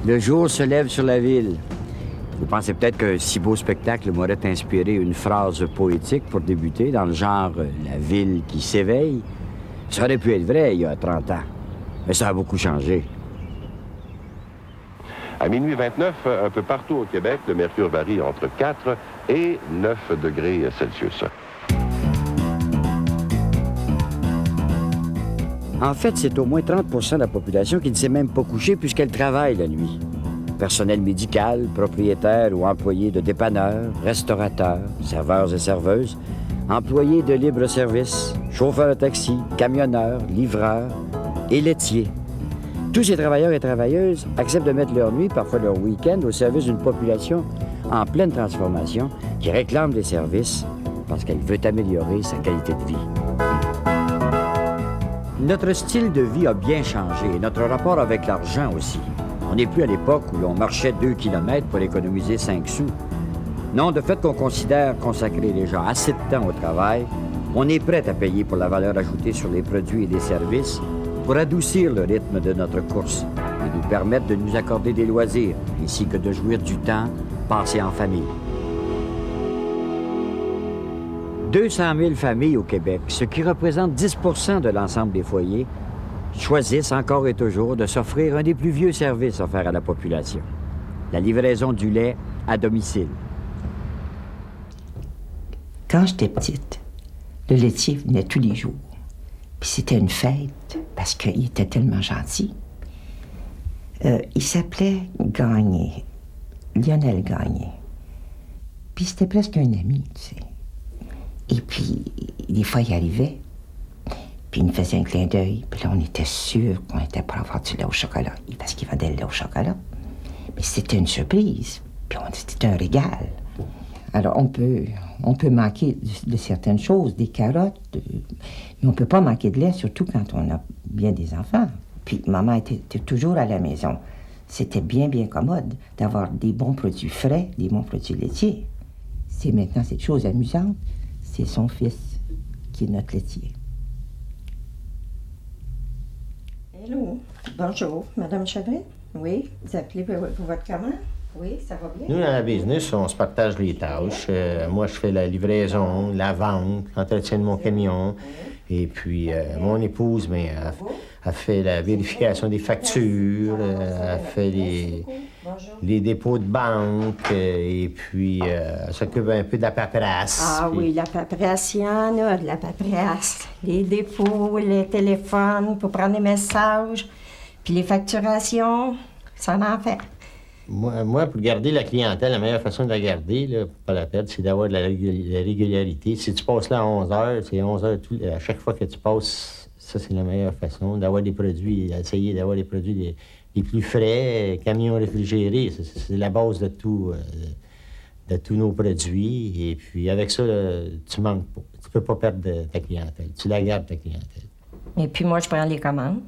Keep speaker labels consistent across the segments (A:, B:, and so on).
A: Le jour se lève sur la ville. Vous pensez peut-être qu'un si beau spectacle m'aurait inspiré une phrase poétique pour débuter, dans le genre « la ville qui s'éveille ». Ça aurait pu être vrai il y a 30 ans, mais ça a beaucoup changé.
B: À minuit 29, un peu partout au Québec, le mercure varie entre 4 et 9 degrés Celsius.
A: En fait, c'est au moins 30 % de la population qui ne s'est même pas couchée puisqu'elle travaille la nuit. Personnel médical, propriétaire ou employé de dépanneurs, restaurateurs, serveurs et serveuses, employés de libre-service, chauffeurs de taxi, camionneurs, livreurs et laitiers. Tous ces travailleurs et travailleuses acceptent de mettre leur nuit, parfois leur week-end, au service d'une population en pleine transformation qui réclame des services parce qu'elle veut améliorer sa qualité de vie. Notre style de vie a bien changé et notre rapport avec l'argent aussi. On n'est plus à l'époque où l'on marchait 2 kilomètres pour économiser 5 sous. Non, de fait qu'on considère consacrer les gens assez de temps au travail, on est prêt à payer pour la valeur ajoutée sur les produits et les services pour adoucir le rythme de notre course et nous permettre de nous accorder des loisirs ainsi que de jouir du temps passé en famille. 200 000 familles au Québec, ce qui représente 10 % de l'ensemble des foyers, choisissent encore et toujours de s'offrir un des plus vieux services offerts à la population, la livraison du lait à domicile.
C: Quand j'étais petite, le laitier venait tous les jours. Puis c'était une fête parce qu'il était tellement gentil. Il s'appelait Gagné, Lionel Gagné. Puis c'était presque un ami, tu sais. Et puis, des fois, il arrivait, puis il nous faisait un clin d'œil, puis là, on était sûr qu'on était pour avoir du lait au chocolat, parce qu'il vendait le lait au chocolat. Mais c'était une surprise, puis c'était un régal. Alors, on peut manquer de certaines choses, des carottes, mais on ne peut pas manquer de lait, surtout quand on a bien des enfants. Puis, maman était toujours à la maison. C'était bien, bien commode d'avoir des bons produits frais, des bons produits laitiers. C'est maintenant cette chose amusante. C'est son fils qui est notre laitier.
D: Hello. Bonjour, Madame Chabret. Oui, vous appelez pour votre commande? Oui, ça va bien?
E: Nous, dans la business, on se partage les tâches. Moi, je fais la livraison, la vente, l'entretien de mon camion. Et puis, mon épouse, elle fait la vérification des factures, elle fait les dépôts de banque, et puis elle s'occupe un peu de la paperasse.
D: Ah
E: puis...
D: oui, la paperasse, il y en a de la paperasse. Les dépôts, les téléphones pour prendre des messages, puis les facturations, ça en fait.
E: Moi, pour garder la clientèle, la meilleure façon de la garder, là, pour pas la perdre, c'est d'avoir de la régularité. Si tu passes là à 11 heures, c'est 11 heures à chaque fois que tu passes, ça, c'est la meilleure façon d'avoir des produits, d'essayer d'avoir des produits les plus frais, camions réfrigérés. C'est la base de tous nos produits. Et puis, avec ça, tu manques pas. Tu peux pas perdre ta clientèle. Tu la gardes, ta clientèle.
D: Et puis, moi, je prends les commandes.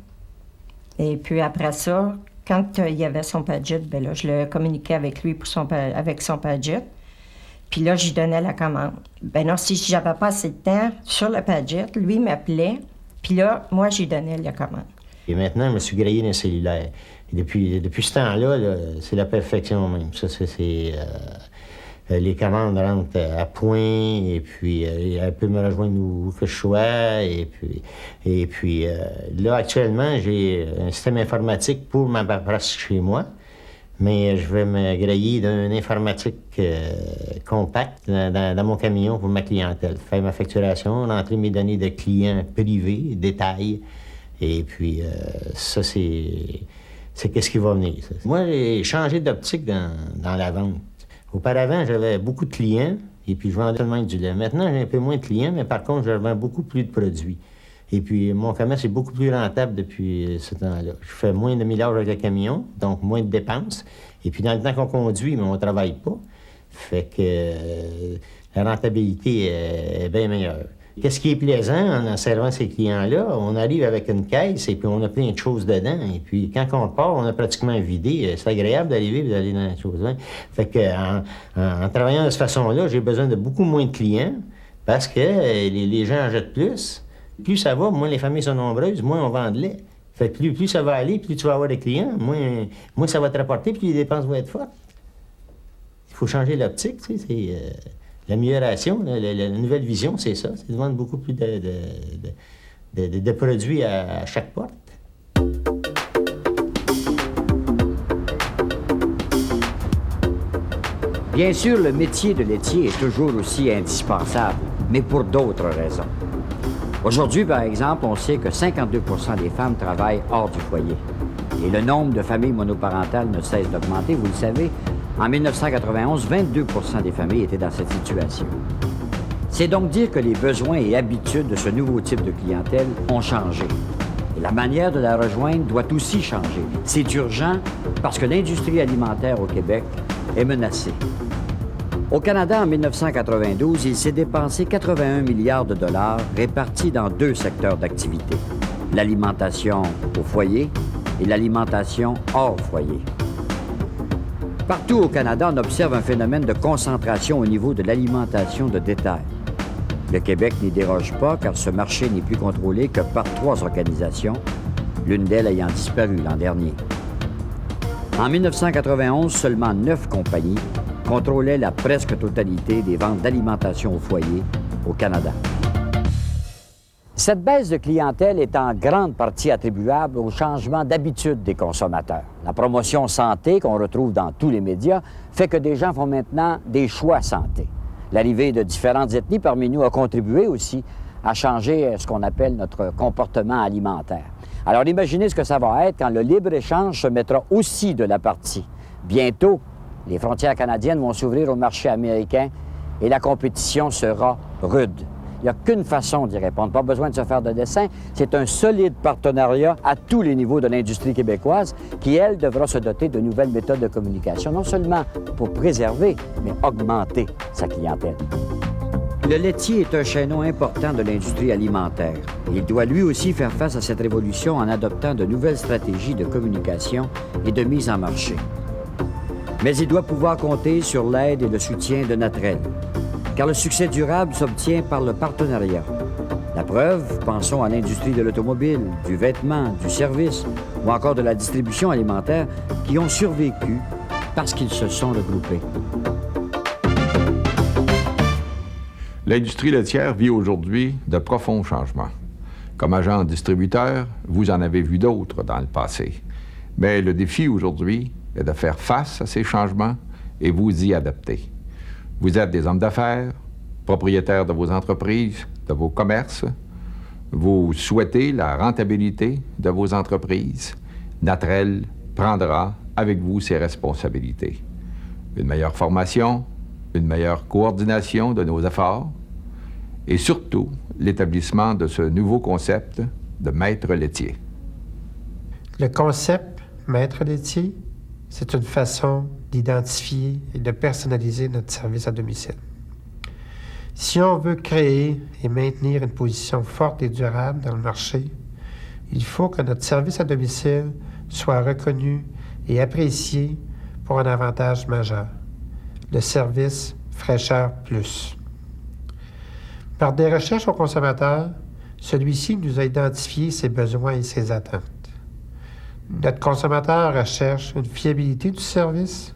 D: Et puis, après ça, quand il y avait son budget, bien là, je le communiquais avec lui avec son budget. Puis là, j'y donnais la commande. Ben non, si j'avais pas assez de temps sur le budget, lui m'appelait. Puis là, moi, j'y donnais la commande. Et
E: maintenant, je me suis grillé dans le cellulaire. Et depuis ce temps-là, là, c'est la perfection même. Ça, les commandes rentrent à point, et puis elle peut me rejoindre où que je sois. Et puis là, actuellement, j'ai un système informatique pour ma paperasse chez moi, mais je vais me griller d'un informatique compact dans mon camion pour ma clientèle. Faire ma facturation, rentrer mes données de clients privés, détails, et puis ça, c'est qu'est-ce qui va venir. Ça. Moi, j'ai changé d'optique dans la vente. Auparavant, j'avais beaucoup de clients, et puis je vendais seulement du lait. Maintenant, j'ai un peu moins de clients, mais par contre, je vends beaucoup plus de produits. Et puis, mon commerce est beaucoup plus rentable depuis ce temps-là. Je fais moins de millage avec le camion, donc moins de dépenses. Et puis, dans le temps qu'on conduit, mais on ne travaille pas. Fait que la rentabilité est bien meilleure. Qu'est-ce qui est plaisant en servant ces clients-là? On arrive avec une caisse et puis on a plein de choses dedans. Et puis quand on part, on a pratiquement vidé. C'est agréable d'arriver et d'aller dans les choses. Hein? Fait que en travaillant de cette façon-là, j'ai besoin de beaucoup moins de clients parce que les gens en jettent plus. Plus ça va, moins les familles sont nombreuses, moins on vend de lait. Fait que plus ça va aller, plus tu vas avoir des clients, moins ça va te rapporter, plus les dépenses vont être fortes. Il faut changer l'optique, tu sais, c'est l'amélioration, la nouvelle vision, c'est ça, c'est de vendre beaucoup plus de produits à chaque porte.
A: Bien sûr, le métier de laitier est toujours aussi indispensable, mais pour d'autres raisons. Aujourd'hui, par exemple, on sait que 52 des femmes travaillent hors du foyer. Et le nombre de familles monoparentales ne cesse d'augmenter, vous le savez. En 1991, 22 des familles étaient dans cette situation. C'est donc dire que les besoins et habitudes de ce nouveau type de clientèle ont changé. Et la manière de la rejoindre doit aussi changer. C'est urgent parce que l'industrie alimentaire au Québec est menacée. Au Canada, en 1992, il s'est dépensé 81 milliards de dollars répartis dans 2 secteurs d'activité, l'alimentation au foyer et l'alimentation hors foyer. Partout au Canada, on observe un phénomène de concentration au niveau de l'alimentation de détail. Le Québec n'y déroge pas car ce marché n'est plus contrôlé que par 3 organisations, l'une d'elles ayant disparu l'an dernier. En 1991, seulement 9 compagnies contrôlaient la presque totalité des ventes d'alimentation au foyer au Canada. Cette baisse de clientèle est en grande partie attribuable au changement d'habitude des consommateurs. La promotion santé qu'on retrouve dans tous les médias fait que des gens font maintenant des choix santé. L'arrivée de différentes ethnies parmi nous a contribué aussi à changer ce qu'on appelle notre comportement alimentaire. Alors imaginez ce que ça va être quand le libre-échange se mettra aussi de la partie. Bientôt, les frontières canadiennes vont s'ouvrir au marché américain et la compétition sera rude. Il n'y a qu'une façon d'y répondre. Pas besoin de se faire de dessin. C'est un solide partenariat à tous les niveaux de l'industrie québécoise qui, elle, devra se doter de nouvelles méthodes de communication, non seulement pour préserver, mais augmenter sa clientèle. Le laitier est un chaînon important de l'industrie alimentaire. Il doit lui aussi faire face à cette révolution en adoptant de nouvelles stratégies de communication et de mise en marché. Mais il doit pouvoir compter sur l'aide et le soutien de Natrel, car le succès durable s'obtient par le partenariat. La preuve, pensons à l'industrie de l'automobile, du vêtement, du service ou encore de la distribution alimentaire qui ont survécu parce qu'ils se sont regroupés.
F: L'industrie laitière vit aujourd'hui de profonds changements. Comme agent distributeur, vous en avez vu d'autres dans le passé. Mais le défi aujourd'hui est de faire face à ces changements et vous y adapter. Vous êtes des hommes d'affaires, propriétaires de vos entreprises, de vos commerces. Vous souhaitez la rentabilité de vos entreprises. Natrel prendra avec vous ses responsabilités. Une meilleure formation, une meilleure coordination de nos efforts et surtout l'établissement de ce nouveau concept de maître laitier.
G: Le concept maître laitier, c'est une façon d'identifier et de personnaliser notre service à domicile. Si on veut créer et maintenir une position forte et durable dans le marché, il faut que notre service à domicile soit reconnu et apprécié pour un avantage majeur, le service Fraîcheur Plus. Par des recherches aux consommateurs, celui-ci nous a identifié ses besoins et ses attentes. Notre consommateur recherche une fiabilité du service,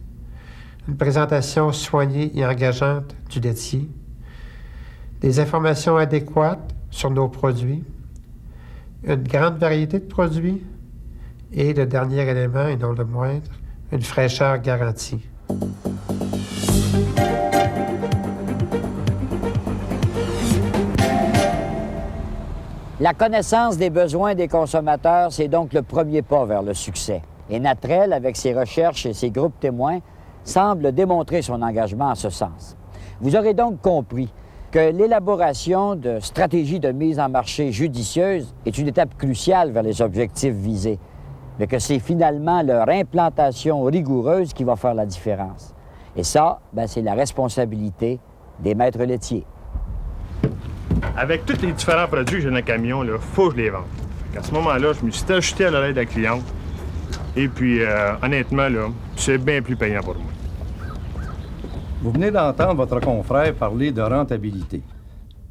G: une présentation soignée et engageante du laitier, des informations adéquates sur nos produits, une grande variété de produits et, le dernier élément, et non le moindre, une fraîcheur garantie.
A: La connaissance des besoins des consommateurs, c'est donc le premier pas vers le succès. Et Natrel, avec ses recherches et ses groupes témoins, semble démontrer son engagement en ce sens. Vous aurez donc compris que l'élaboration de stratégies de mise en marché judicieuses est une étape cruciale vers les objectifs visés, mais que c'est finalement leur implantation rigoureuse qui va faire la différence. Et ça, c'est la responsabilité des maîtres laitiers.
H: Avec tous les différents produits que j'ai dans le camion, il faut que je les vende. À ce moment-là, je me suis ajusté à l'oreille de la cliente. Et puis, honnêtement, c'est bien plus payant pour moi.
I: Vous venez d'entendre votre confrère parler de rentabilité.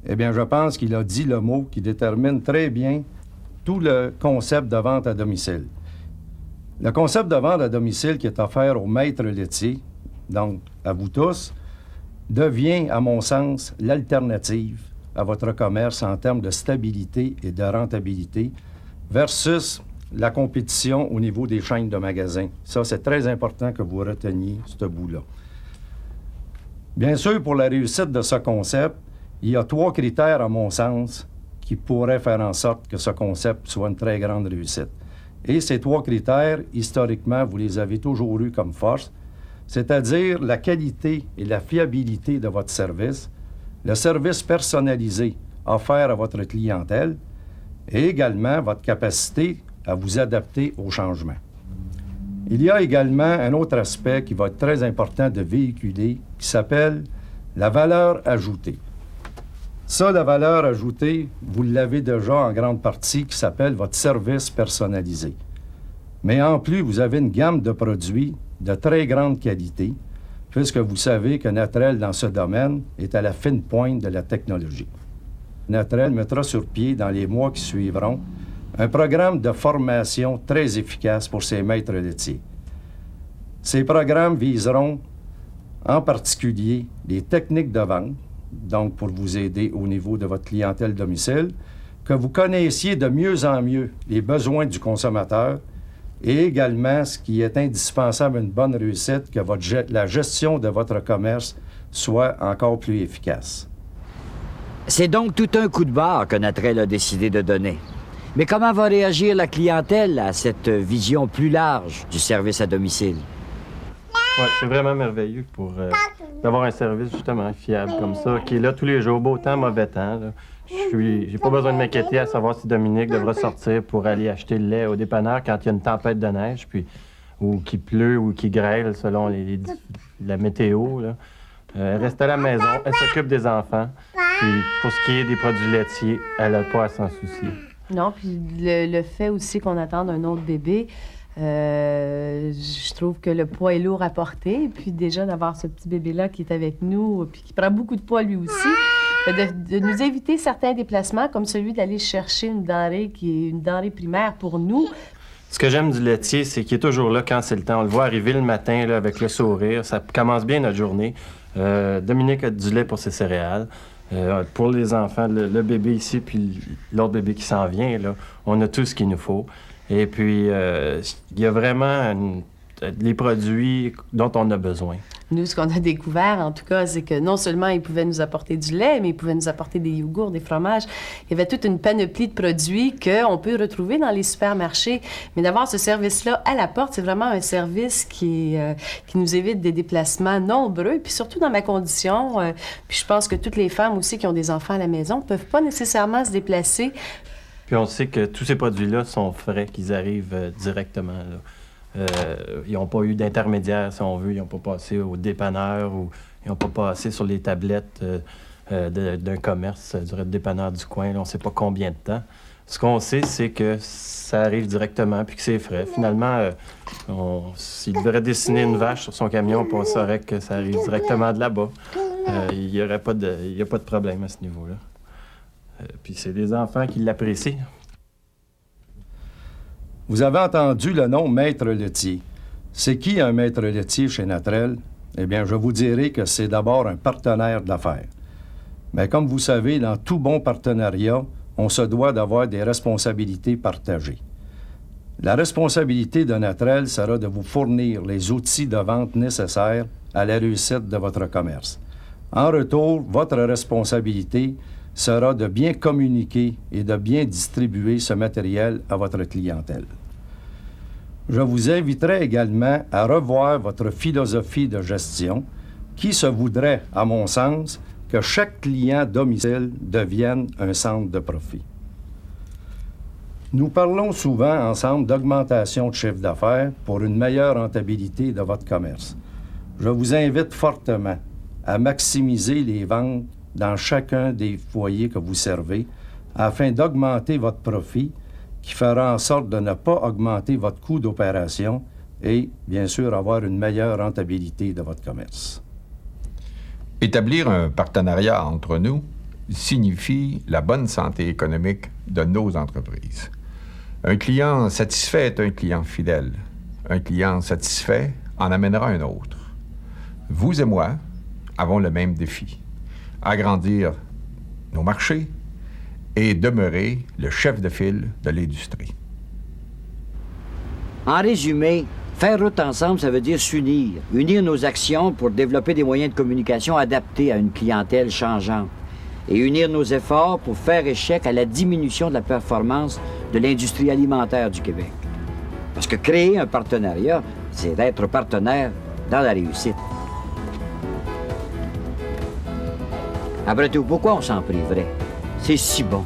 I: Eh bien, je pense qu'il a dit le mot qui détermine très bien tout le concept de vente à domicile. Le concept de vente à domicile qui est offert aux maîtres laitiers, donc à vous tous, devient, à mon sens, l'alternative à votre commerce en termes de stabilité et de rentabilité versus la compétition au niveau des chaînes de magasins. Ça, c'est très important que vous reteniez ce bout-là. Bien sûr, pour la réussite de ce concept, il y a 3 critères, à mon sens, qui pourraient faire en sorte que ce concept soit une très grande réussite. Et ces 3 critères, historiquement, vous les avez toujours eus comme force, c'est-à-dire la qualité et la fiabilité de votre service, le service personnalisé offert à votre clientèle et également votre capacité à vous adapter aux changements. Il y a également un autre aspect qui va être très important de véhiculer qui s'appelle la valeur ajoutée. Ça, la valeur ajoutée, vous l'avez déjà en grande partie qui s'appelle votre service personnalisé. Mais en plus, vous avez une gamme de produits de très grande qualité, puisque vous savez que Natrel, dans ce domaine, est à la fine pointe de la technologie. Natrel mettra sur pied, dans les mois qui suivront, un programme de formation très efficace pour ses maîtres laitiers. Ces programmes viseront en particulier les techniques de vente, donc pour vous aider au niveau de votre clientèle domicile, que vous connaissiez de mieux en mieux les besoins du consommateur et également, ce qui est indispensable à une bonne réussite, que la gestion de votre commerce soit encore plus efficace.
A: C'est donc tout un coup de barre que Natrel a décidé de donner. Mais comment va réagir la clientèle à cette vision plus large du service à domicile?
J: Oui, c'est vraiment merveilleux d'avoir un service justement fiable comme ça, qui est là tous les jours, beau temps, mauvais temps. J'ai pas besoin de m'inquiéter à savoir si Dominique devra sortir pour aller acheter le lait au dépanneur quand il y a une tempête de neige, ou qu'il pleut ou qu'il grêle selon la météo. Là. Elle reste à la maison, elle s'occupe des enfants. Puis pour ce qui est des produits laitiers, elle n'a pas à s'en soucier.
K: Non, puis le fait aussi qu'on attende un autre bébé, je trouve que le poids est lourd à porter. Puis déjà, d'avoir ce petit bébé-là qui est avec nous, puis qui prend beaucoup de poids lui aussi, de nous éviter certains déplacements, comme celui d'aller chercher une denrée qui est une denrée primaire pour nous.
J: Ce que j'aime du laitier, c'est qu'il est toujours là quand c'est le temps. On le voit arriver le matin là, avec le sourire. Ça commence bien notre journée. Dominique a du lait pour ses céréales. Pour les enfants, le bébé ici, puis l'autre bébé qui s'en vient, là, on a tout ce qu'il nous faut. Et puis, il y a vraiment les produits dont on a besoin.
K: Nous, ce qu'on a découvert, en tout cas, c'est que non seulement ils pouvaient nous apporter du lait, mais ils pouvaient nous apporter des yogourts, des fromages. Il y avait toute une panoplie de produits qu'on peut retrouver dans les supermarchés. Mais d'avoir ce service-là à la porte, c'est vraiment un service qui nous évite des déplacements nombreux. Puis surtout dans ma condition, puis je pense que toutes les femmes aussi qui ont des enfants à la maison ne peuvent pas nécessairement se déplacer.
J: Puis on sait que tous ces produits-là sont frais, qu'ils arrivent directement, là. Ils n'ont pas eu d'intermédiaire, si on veut. Ils n'ont pas passé au dépanneur ou ils n'ont pas passé sur les tablettes d'un commerce, du dépanneur du coin. Là, on ne sait pas combien de temps. Ce qu'on sait, c'est que ça arrive directement puis que c'est frais. Finalement, s'il devrait dessiner une vache sur son camion, on saurait que ça arrive directement de là-bas. Il n'y a pas de problème à ce niveau-là. Puis c'est les enfants qui l'apprécient.
I: Vous avez entendu le nom maître laitier. C'est qui un maître laitier chez Natrel? Eh bien, je vous dirai que c'est d'abord un partenaire d'affaires. Mais comme vous savez, dans tout bon partenariat, on se doit d'avoir des responsabilités partagées. La responsabilité de Natrel sera de vous fournir les outils de vente nécessaires à la réussite de votre commerce. En retour, votre responsabilité sera de bien communiquer et de bien distribuer ce matériel à votre clientèle. Je vous inviterai également à revoir votre philosophie de gestion qui se voudrait, à mon sens, que chaque client domicile devienne un centre de profit. Nous parlons souvent ensemble d'augmentation de chiffre d'affaires pour une meilleure rentabilité de votre commerce. Je vous invite fortement à maximiser les ventes dans chacun des foyers que vous servez, afin d'augmenter votre profit, qui fera en sorte de ne pas augmenter votre coût d'opération et, bien sûr, avoir une meilleure rentabilité de votre commerce.
F: Établir un partenariat entre nous signifie la bonne santé économique de nos entreprises. Un client satisfait est un client fidèle. Un client satisfait en amènera un autre. Vous et moi avons le même défi. Agrandir nos marchés et demeurer le chef de file de l'industrie.
A: En résumé, faire route ensemble, ça veut dire s'unir. Unir nos actions pour développer des moyens de communication adaptés à une clientèle changeante. Et unir nos efforts pour faire échec à la diminution de la performance de l'industrie alimentaire du Québec. Parce que créer un partenariat, c'est être partenaire dans la réussite. Après tout, pourquoi on s'en priverait? C'est si bon.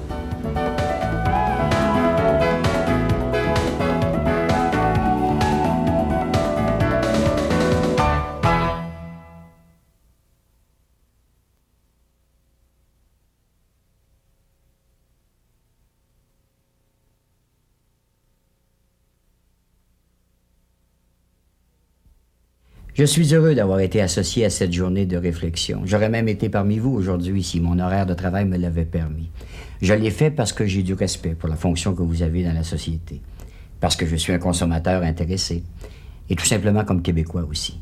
A: Je suis heureux d'avoir été associé à cette journée de réflexion. J'aurais même été parmi vous aujourd'hui si mon horaire de travail me l'avait permis. Je l'ai fait parce que j'ai du respect pour la fonction que vous avez dans la société, parce que je suis un consommateur intéressé, et tout simplement comme Québécois aussi.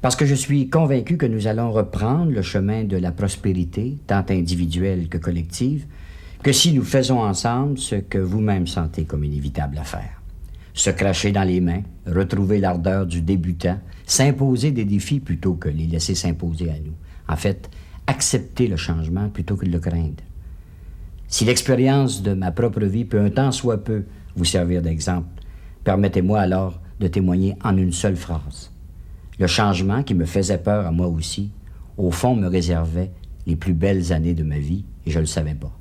A: Parce que je suis convaincu que nous allons reprendre le chemin de la prospérité, tant individuelle que collective, que si nous faisons ensemble ce que vous-même sentez comme inévitable à faire. Se cracher dans les mains, retrouver l'ardeur du débutant, s'imposer des défis plutôt que les laisser s'imposer à nous. En fait, accepter le changement plutôt que de le craindre. Si l'expérience de ma propre vie peut un tant soit peu vous servir d'exemple, permettez-moi alors de témoigner en une seule phrase. Le changement qui me faisait peur à moi aussi, au fond me réservait les plus belles années de ma vie et je ne le savais pas.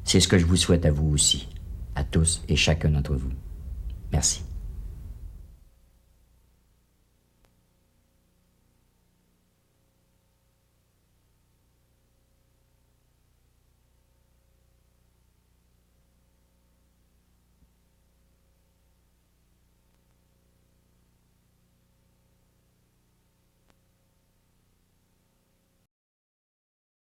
A: C'est ce que je vous souhaite à vous aussi, à tous et chacun d'entre vous. Merci.